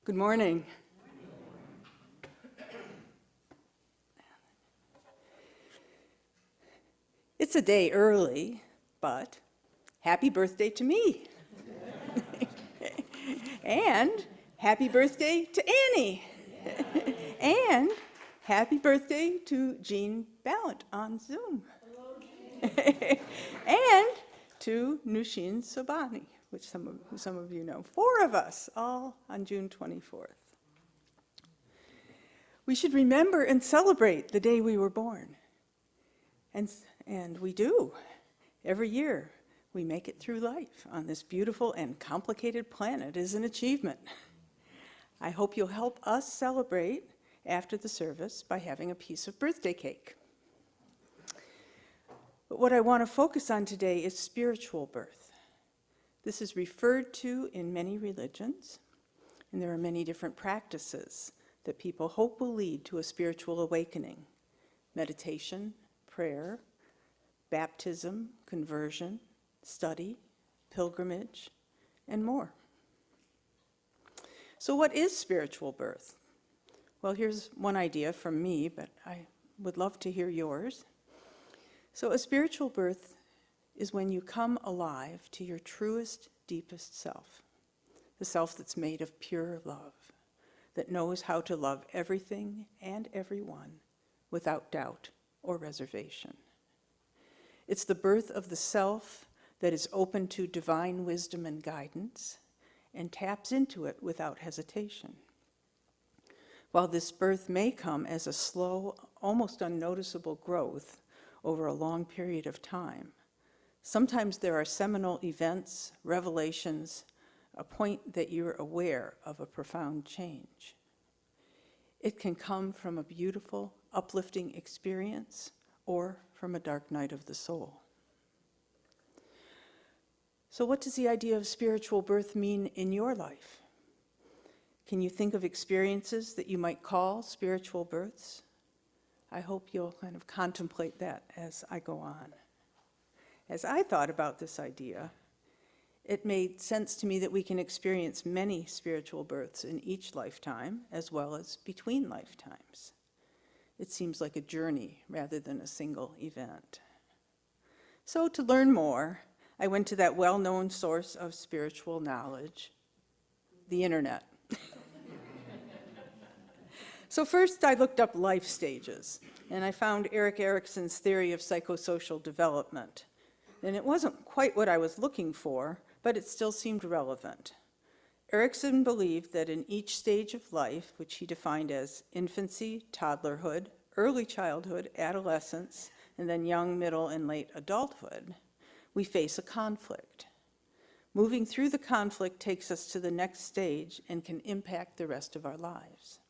Good morning. It's a day early, but happy birthday to me. And happy birthday to Annie. And happy birthday to Jean Ballant on Zoom. And to Nushin Sobani, which some of you know. 4 of us, all on June 24th. We should remember and celebrate the day we were born. And we do. Every year, we make it through life on this beautiful and complicated planet is an achievement. I hope you'll help us celebrate after the service by having a piece of birthday cake. But what I want to focus on today is spiritual birth. This is referred to in many religions, and there are many different practices that people hope will lead to a spiritual awakening: meditation, prayer, baptism, conversion, study, pilgrimage, and more. So what is spiritual birth? Well, here's one idea from me, but I would love to hear yours. So a spiritual birth is when you come alive to your truest, deepest self, the self that's made of pure love, that knows how to love everything and everyone without doubt or reservation. It's the birth of the self that is open to divine wisdom and guidance and taps into it without hesitation. While this birth may come as a slow, almost unnoticeable growth over a long period of time, sometimes there are seminal events, revelations, a point that you're aware of a profound change. It can come from a beautiful, uplifting experience or from a dark night of the soul. So what does the idea of spiritual birth mean in your life? Can you think of experiences that you might call spiritual births? I hope you'll kind of contemplate that as I go on. As I thought about this idea, it made sense to me that we can experience many spiritual births in each lifetime, as well as between lifetimes. It seems like a journey rather than a single event. So to learn more, I went to that well-known source of spiritual knowledge, the internet. So first I looked up life stages, and I found Erik Erikson's theory of psychosocial development. And it wasn't quite what I was looking for, but it still seemed relevant. Erikson believed that in each stage of life, which he defined as infancy, toddlerhood, early childhood, adolescence, and then young, middle, and late adulthood, we face a conflict. Moving through the conflict takes us to the next stage and can impact the rest of our lives.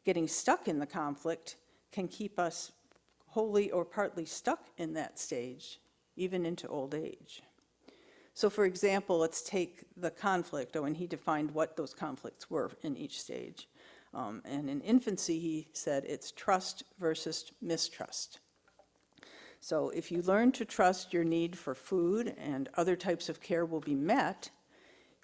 Getting stuck in the conflict can keep us wholly or partly stuck in that stage, even into old age. So for example, let's take the conflict, and he defined what those conflicts were in each stage. And in infancy, he said it's trust versus mistrust. So if you learn to trust your need for food and other types of care will be met,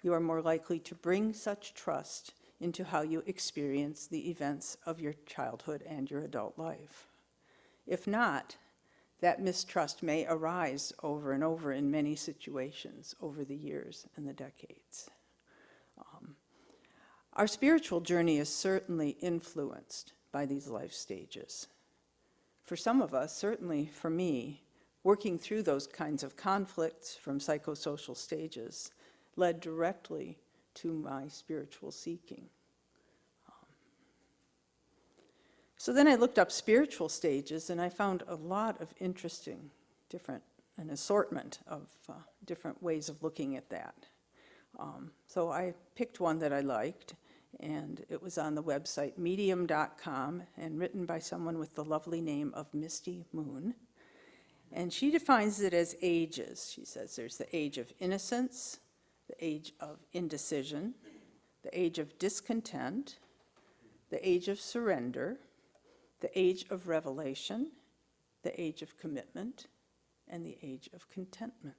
you are more likely to bring such trust into how you experience the events of your childhood and your adult life. If not, that mistrust may arise over and over in many situations over the years and the decades. Our spiritual journey is certainly influenced by these life stages. For some of us, certainly for me, working through those kinds of conflicts from psychosocial stages led directly to my spiritual seeking. So then I looked up spiritual stages, and I found a lot of interesting, an assortment of different ways of looking at that. So I picked one that I liked, and it was on the website medium.com and written by someone with the lovely name of Misty Moon. And she defines it as ages. She says there's the age of innocence, the age of indecision, the age of discontent, the age of surrender, the age of revelation, the age of commitment, and the age of contentment.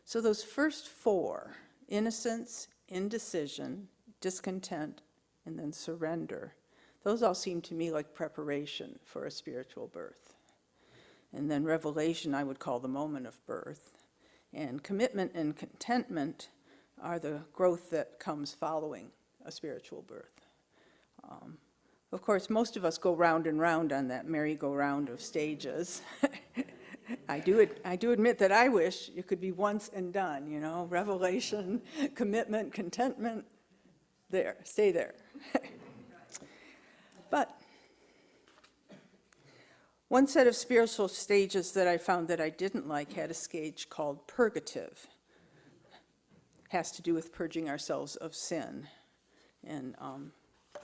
So those first 4, innocence, indecision, discontent, and then surrender. Those all seem to me like preparation for a spiritual birth. And then revelation I would call the moment of birth. And commitment and contentment are the growth that comes following a spiritual birth. Of course, most of us go round and round on that merry-go-round of stages. I do admit that I wish it could be once and done, you know, revelation, commitment, contentment, there, stay there. But one set of spiritual stages that I found that I didn't like had a stage called purgative. Has to do with purging ourselves of sin. And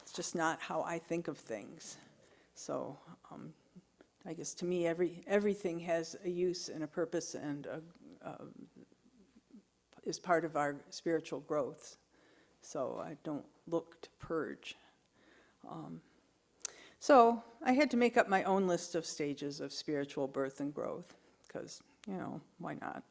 it's just not how I think of things. So I guess to me everything has a use and a purpose and is part of our spiritual growth. So I don't look to purge. So I had to make up my own list of stages of spiritual birth and growth, because, you know, why not?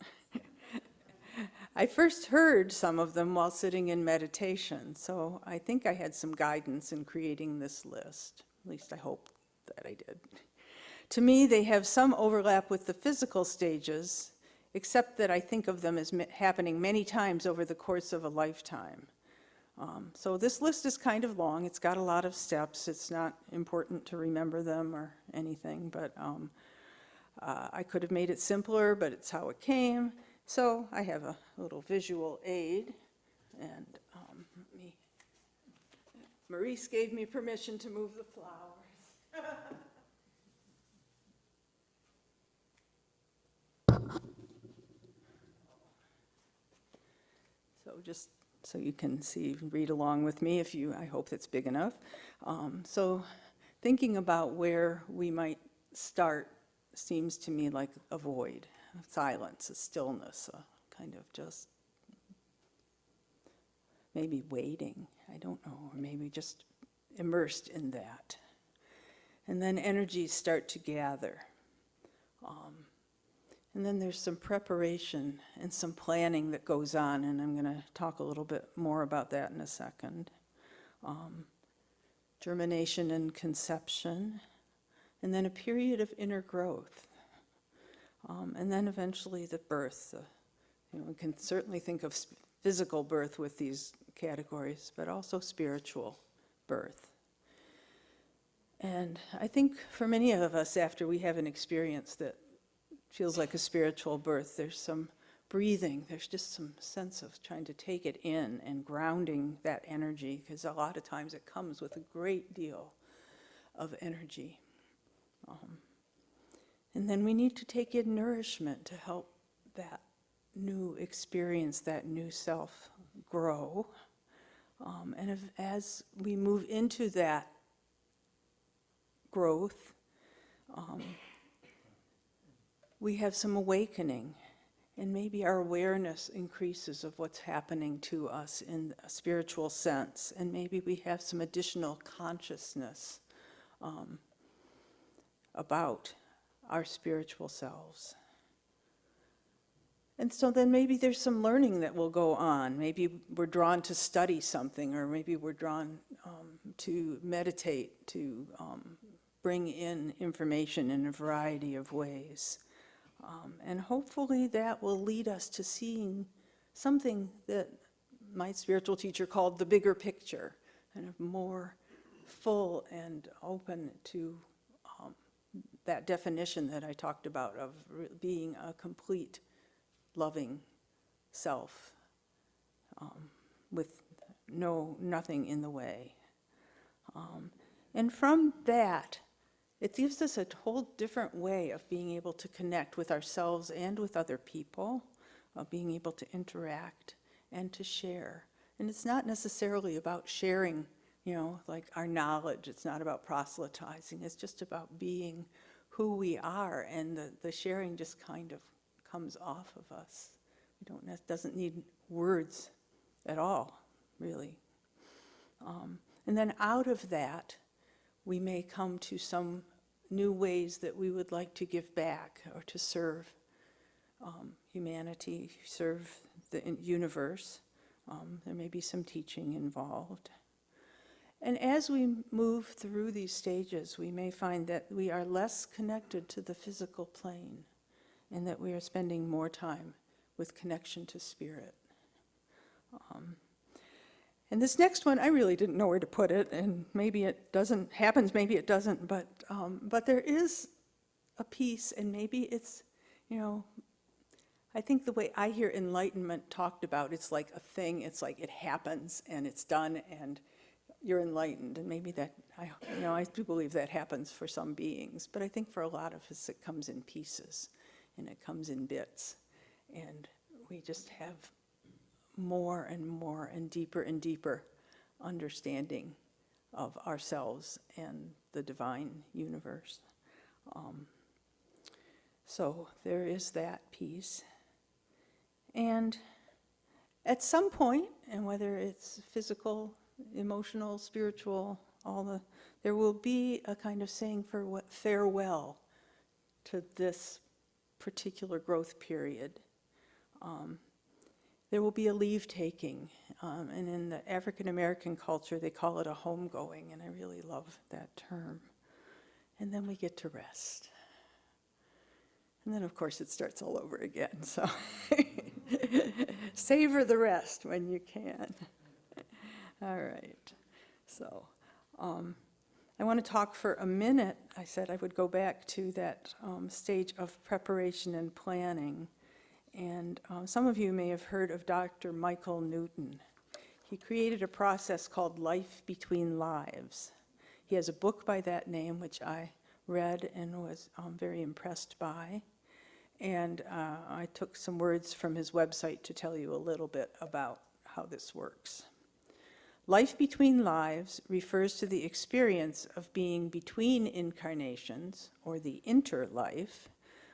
I first heard some of them while sitting in meditation, so I think I had some guidance in creating this list. At least I hope that I did. To me, they have some overlap with the physical stages, except that I think of them as happening many times over the course of a lifetime. So this list is kind of long. It's got a lot of steps. It's not important to remember them or anything, but I could have made it simpler, but it's how it came. So I have a little visual aid, and Maurice gave me permission to move the flowers. So just so you can see, read along with me if you, I hope that's big enough. So thinking about where we might start seems to me like a void, a silence, a stillness, a kind of just maybe waiting, I don't know, or maybe just immersed in that. And then energies start to gather. And then there's some preparation and some planning that goes on, and I'm going to talk a little bit more about that in a second. Germination and conception, and then a period of inner growth. And then eventually the birth. You know, we can certainly think of physical birth with these categories, but also spiritual birth. And I think for many of us, after we have an experience that feels like a spiritual birth, there's some breathing, there's just some sense of trying to take it in and grounding that energy, because a lot of times it comes with a great deal of energy. And then we need to take in nourishment to help that new experience, that new self grow. And as we move into that growth, we have some awakening, and maybe our awareness increases of what's happening to us in a spiritual sense, and maybe we have some additional consciousness about our spiritual selves. And so then maybe there's some learning that will go on. Maybe we're drawn to study something, or maybe we're drawn to meditate, to bring in information in a variety of ways. And hopefully that will lead us to seeing something that my spiritual teacher called the bigger picture, kind of more full and open to that definition that I talked about of being a complete, loving self with nothing in the way. And from that, it gives us a whole different way of being able to connect with ourselves and with other people, of being able to interact and to share. And it's not necessarily about sharing, you know, like our knowledge. It's not about proselytizing. It's just about being who we are, and the sharing just kind of comes off of us. It doesn't need words at all, really. And then out of that, we may come to some new ways that we would like to give back or to serve humanity, serve the universe, There may be some teaching involved. And as we move through these stages, we may find that we are less connected to the physical plane and that we are spending more time with connection to spirit. And this next one, I really didn't know where to put it, and maybe it doesn't, happens, maybe it doesn't, but there is a piece, and maybe it's, I think the way I hear enlightenment talked about, it's like a thing, it's like it happens, and it's done, and you're enlightened, and maybe that, I do believe that happens for some beings, but I think for a lot of us it comes in pieces, and it comes in bits, and we just have more and deeper understanding of ourselves and the divine universe. So there is that piece. And at some point, and whether it's physical, emotional, spiritual, there will be a kind of saying for farewell to this particular growth period. There will be a leave-taking, and in the African American culture, they call it a homegoing, and I really love that term. And then we get to rest. And then, of course, it starts all over again, so savor the rest when you can. All right, so I want to talk for a minute. I said I would go back to that stage of preparation and planning. And some of you may have heard of Dr. Michael Newton. He created a process called Life Between Lives. He has a book by that name, which I read and was very impressed by. And I took some words from his website to tell you a little bit about how this works. Life between lives refers to the experience of being between incarnations, or the interlife,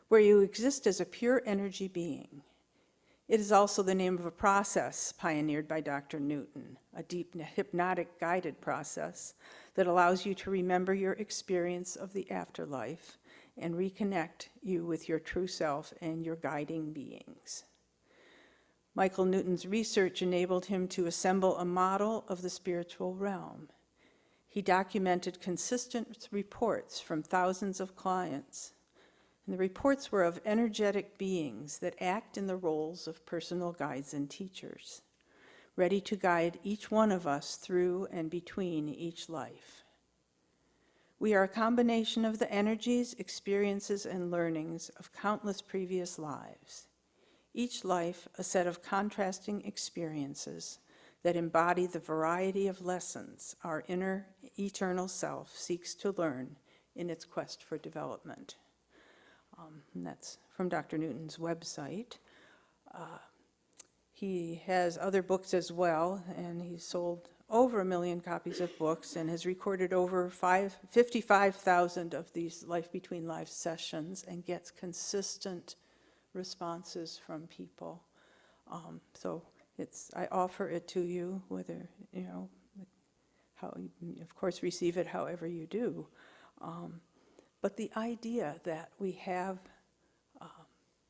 where you exist as a pure energy being. It is also the name of a process pioneered by Dr. Newton, a deep hypnotic guided process that allows you to remember your experience of the afterlife and reconnect you with your true self and your guiding beings. Michael Newton's research enabled him to assemble a model of the spiritual realm. He documented consistent reports from thousands of clients. And the reports were of energetic beings that act in the roles of personal guides and teachers, ready to guide each one of us through and between each life. We are a combination of the energies, experiences, and learnings of countless previous lives. Each life a set of contrasting experiences that embody the variety of lessons our inner eternal self seeks to learn in its quest for development. And that's from Dr. Newton's website. He has other books as well, and he's sold over 1 million copies of books and has recorded over 55,000 of these Life Between Lives sessions and gets consistent responses from people. So I offer it to you, whether, how you, of course, receive it however you do. But the idea that we have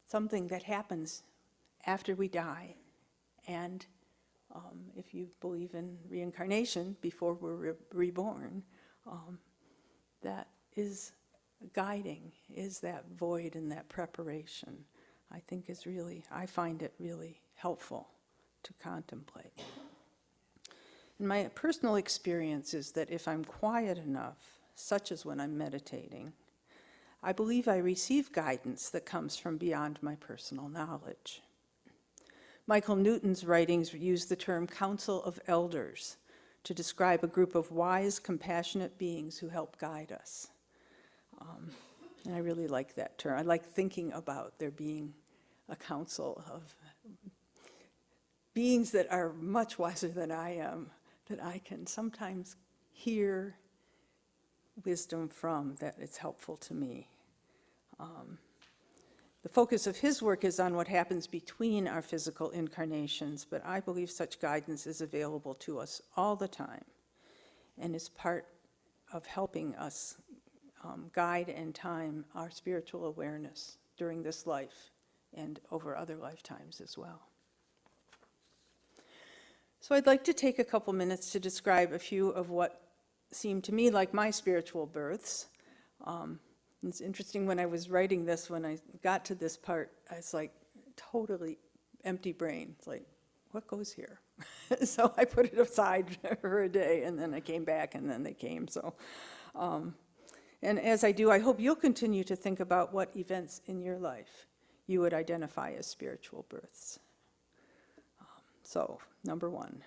something that happens after we die, and if you believe in reincarnation before we're reborn, that is guiding, is that void and that preparation, I think is really, I find it really helpful to contemplate. And my personal experience is that if I'm quiet enough, such as when I'm meditating, I believe I receive guidance that comes from beyond my personal knowledge. Michael Newton's writings use the term council of elders to describe a group of wise, compassionate beings who help guide us. And I really like that term. I like thinking about there being a council of beings that are much wiser than I am, that I can sometimes hear wisdom from, that it's helpful to me. The focus of his work is on what happens between our physical incarnations, but I believe such guidance is available to us all the time and is part of helping us guide and time our spiritual awareness during this life and over other lifetimes as well. So I'd like to take a couple minutes to describe a few of what seemed to me like my spiritual births. It's interesting, when I was writing this, when I got to this part, I was like totally empty brain. It's like, what goes here? So I put it aside for a day, and then I came back, and then they came. So, and as I do, I hope you'll continue to think about what events in your life you would identify as spiritual births. So, number one,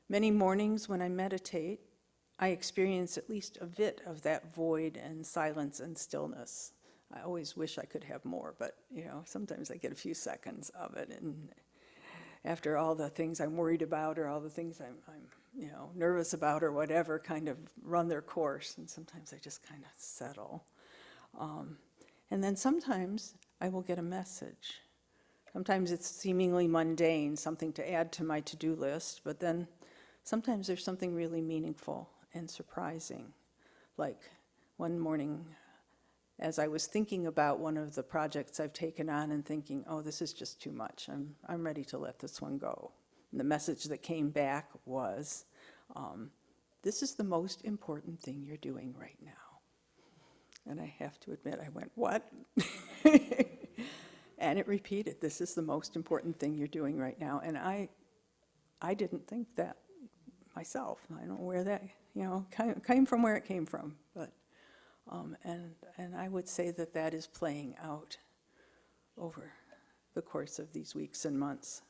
many mornings when I meditate, I experience at least a bit of that void and silence and stillness. I always wish I could have more, but sometimes I get a few seconds of it, and after all the things I'm worried about, or all the things I'm nervous about, or whatever, kind of run their course, and sometimes I just kind of settle. And then sometimes I will get a message. Sometimes it's seemingly mundane, something to add to my to-do list, but then sometimes there's something really meaningful and surprising. Like one morning, as I was thinking about one of the projects I've taken on and thinking, oh, this is just too much, I'm ready to let this one go. And the message that came back was, this is the most important thing you're doing right now. And I have to admit, I went, what? And it repeated, this is the most important thing you're doing right now. And I didn't think that myself. I don't know where that, came from, where it came from. But, and I would say that that is playing out over the course of these weeks and months,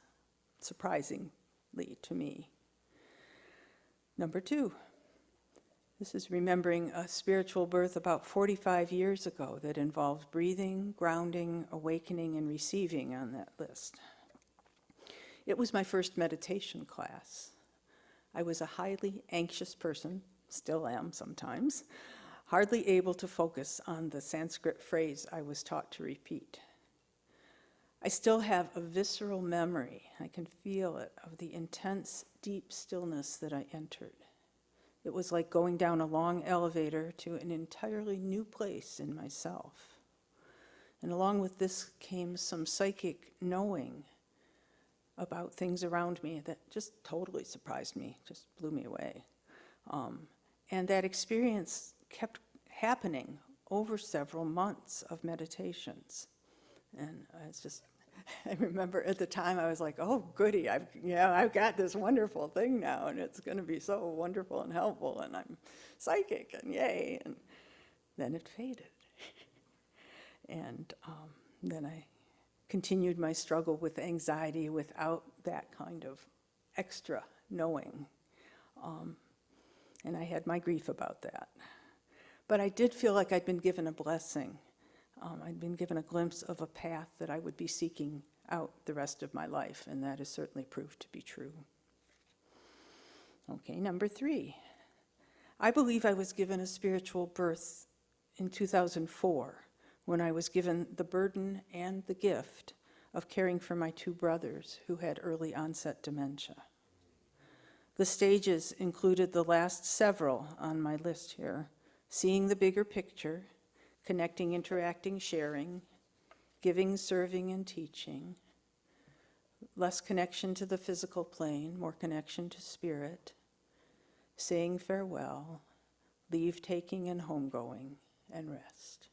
surprisingly to me. Number two, this is remembering a spiritual birth about 45 years ago that involved breathing, grounding, awakening, and receiving on that list. It was my first meditation class. I was a highly anxious person, still am sometimes, hardly able to focus on the Sanskrit phrase I was taught to repeat. I still have a visceral memory, I can feel it, of the intense, deep stillness that I entered. It was like going down a long elevator to an entirely new place in myself. And along with this came some psychic knowing about things around me that just totally surprised me, just blew me away. And that experience kept happening over several months of meditations. And I remember at the time I was like, oh, goody, I've got this wonderful thing now, and it's going to be so wonderful and helpful, and I'm psychic, and yay. And then it faded. And then I continued my struggle with anxiety without that kind of extra knowing. And I had my grief about that. But I did feel like I'd been given a blessing. I'd been given a glimpse of a path that I would be seeking out the rest of my life, and that has certainly proved to be true. Okay, number three. I believe I was given a spiritual birth in 2004, when I was given the burden and the gift of caring for my two brothers who had early onset dementia. The stages included the last several on my list here: seeing the bigger picture, connecting, interacting, sharing, giving, serving, and teaching, less connection to the physical plane, more connection to spirit, saying farewell, leave-taking and homegoing, and rest.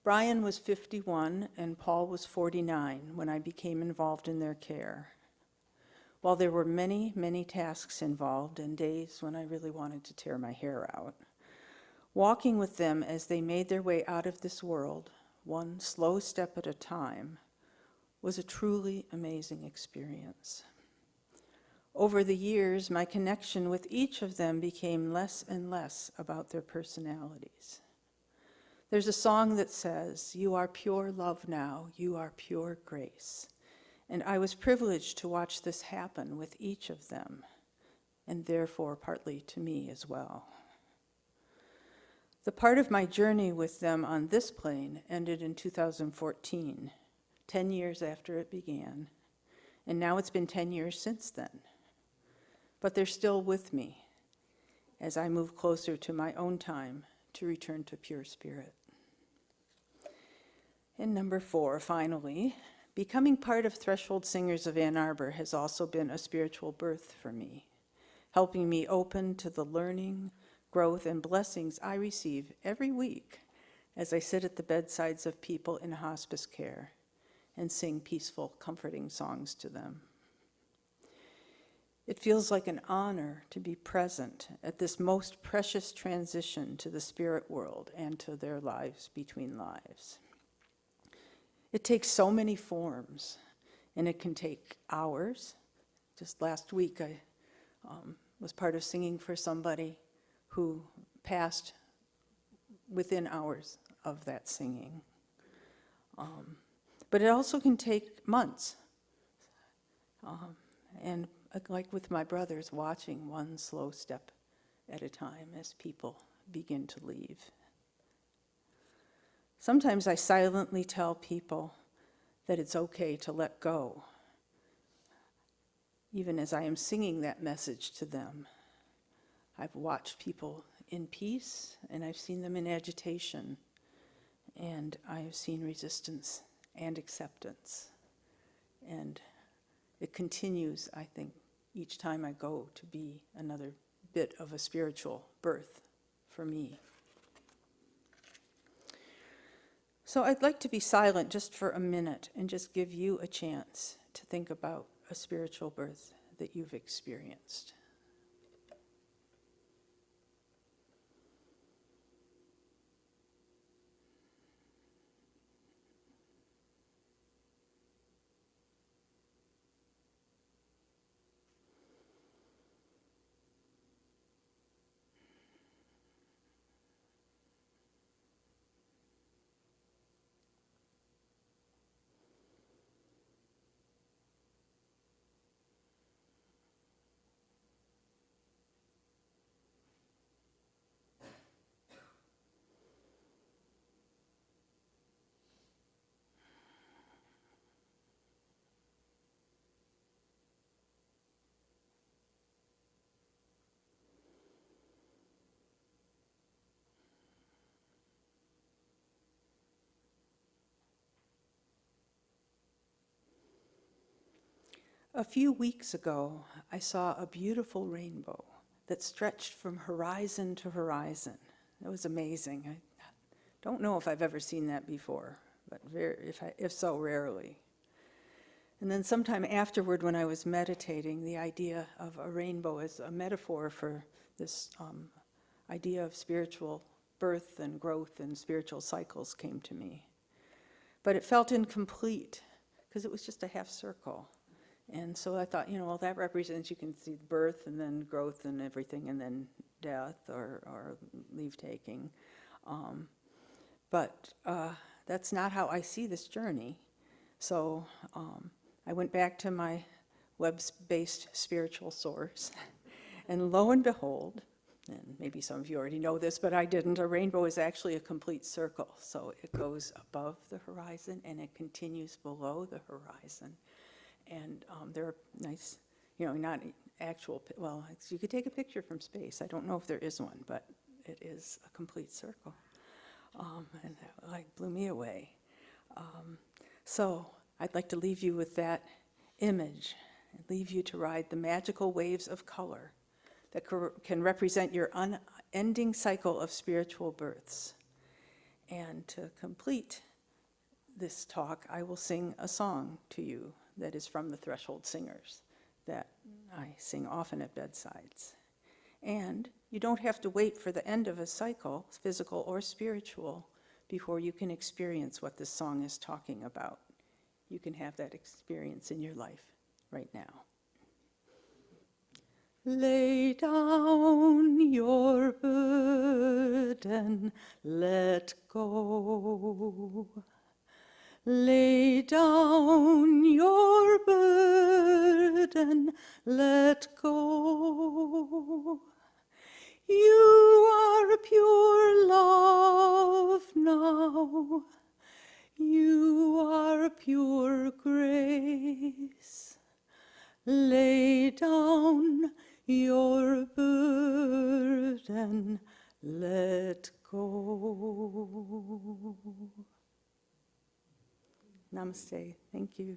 Brian was 51 and Paul was 49 when I became involved in their care. While there were many, many tasks involved and days when I really wanted to tear my hair out, walking with them as they made their way out of this world, one slow step at a time, was a truly amazing experience. Over the years, my connection with each of them became less and less about their personalities. There's a song that says, "You are pure love now, you are pure grace." And I was privileged to watch this happen with each of them, and therefore partly to me as well. The part of my journey with them on this plane ended in 2014, 10 years after it began, and now it's been 10 years since then. But they're still with me as I move closer to my own time to return to pure spirit. And number 4, finally, Becoming part of Threshold Singers of Ann Arbor has also been a spiritual birth for me, helping me open to the learning, growth, and blessings I receive every week as I sit at the bedsides of people in hospice care and sing peaceful, comforting songs to them. It feels like an honor to be present at this most precious transition to the spirit world and to their lives between lives. It takes so many forms, and it can take hours. Just last week, I was part of singing for somebody who passed within hours of that singing. But it also can take months. And like with my brothers, watching one slow step at a time as people begin to leave. Sometimes I silently tell people that it's okay to let go, even as I am singing that message to them. I've watched people in peace, and I've seen them in agitation, and I have seen resistance and acceptance. And it continues, I think, each time I go to be another bit of a spiritual birth for me. So I'd like to be silent just for a minute and just give you a chance to think about a spiritual birth that you've experienced. A few weeks ago, I saw a beautiful rainbow that stretched from horizon to horizon. It was amazing. I don't know if I've ever seen that before, but if so, rarely. And then sometime afterward, when I was meditating, the idea of a rainbow as a metaphor for this idea of spiritual birth and growth and spiritual cycles came to me. But it felt incomplete because it was just a half circle. And so I thought, well, that represents, you can see birth and then growth and everything, and then death or leave-taking. But that's not how I see this journey. So I went back to my web-based spiritual source, and lo and behold, and maybe some of you already know this, but I didn't, a rainbow is actually a complete circle. So it goes above the horizon, and it continues below the horizon. And there are nice, not actual, well, you could take a picture from space. I don't know if there is one, but it is a complete circle. And that blew me away. So I'd like to leave you with that image, and leave you to ride the magical waves of color that can represent your unending cycle of spiritual births. And to complete this talk, I will sing a song to you that is from the Threshold Singers that I sing often at bedsides. And you don't have to wait for the end of a cycle, physical or spiritual, before you can experience what this song is talking about. You can have that experience in your life right now. Lay down your burden, let go. Lay down your burden, let go. You are pure love now. You are pure grace. Lay down your burden, let go. Namaste. Thank you.